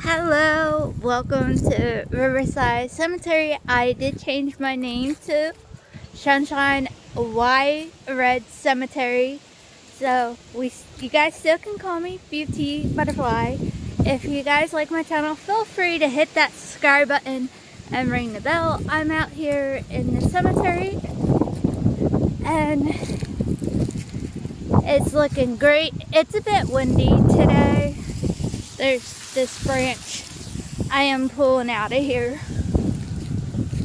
Hello, welcome to Riverside Cemetery. I did change my name to Sunshine Y Red Cemetery. So you guys still can call me Beauty Butterfly. If you guys like my channel, feel free to hit that subscribe button and ring the bell. I'm out here in the cemetery and it's looking great. It's a bit windy today. There's this branch I am pulling out of here.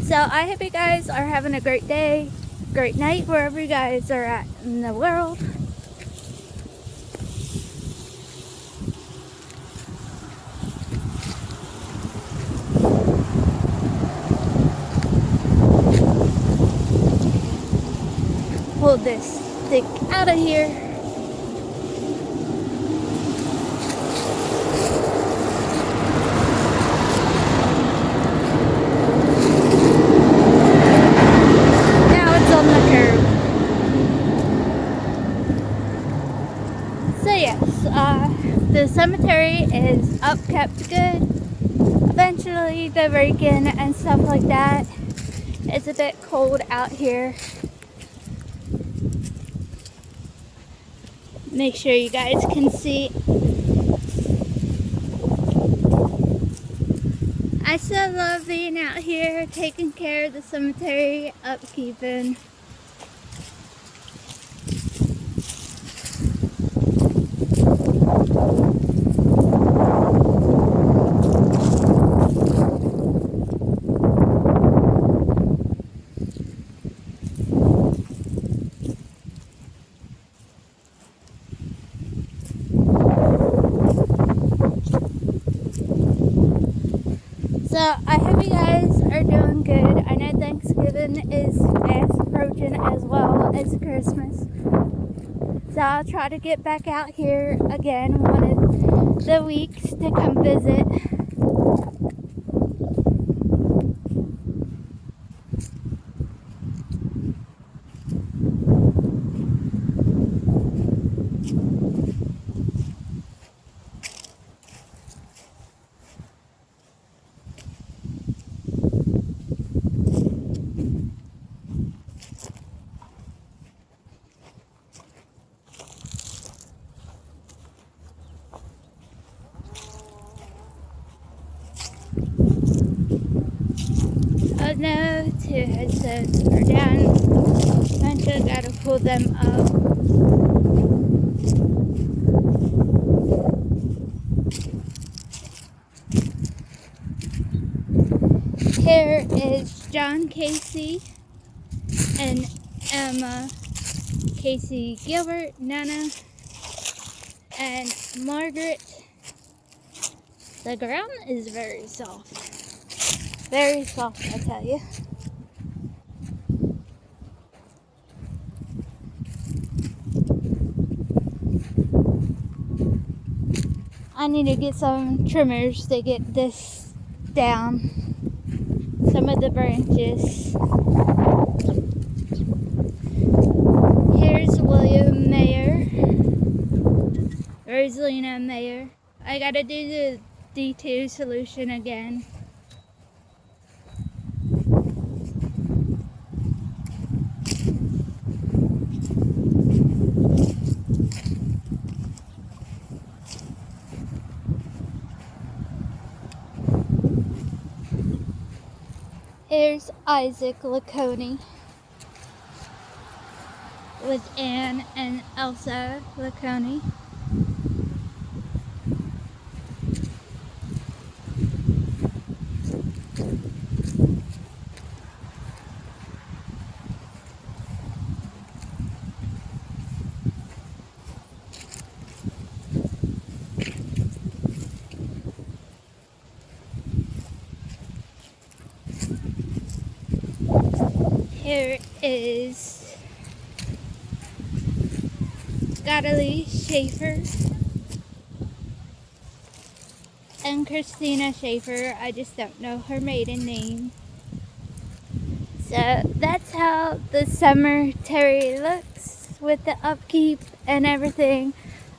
So I hope you guys are having a great day, great night, wherever you guys are at in the world. Pull this stick out of here. Now it's on the curb. So yes, the cemetery is upkept good. Eventually they break in and stuff like that. It's a bit cold out here. Make sure you guys can see. I still love being out here, taking care of the cemetery, upkeeping. So I hope you guys are doing good. I know Thanksgiving is fast approaching as well as Christmas. So I'll try to get back out here again one of the weeks to come visit. Oh no, two headsets are down. Eventually gotta pull them up. Here is John Casey and Emma Casey Gilbert, Nana, and Margaret. The ground is very soft. Very soft, I tell you. I need to get some trimmers to get this down. Some of the branches. Here's William Mayer. Rosalina Mayer. I gotta do the D2 solution again. Here's Isaac Laconi with Anne and Elsa Laconi. Here is Gottlieb Schaefer and Christina Schaefer. I just don't know her maiden name. So that's how the cemetery looks with the upkeep and everything.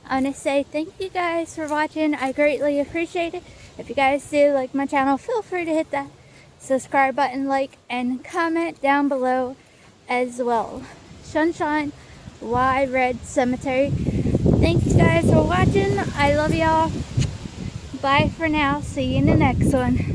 I want to say thank you guys for watching. I greatly appreciate it. If you guys do like my channel, feel free to hit that subscribe button, like, and comment down below as well. Sunshine Y Red Cemetery. Thank you guys for watching. I love y'all. Bye for now. See you in the next one.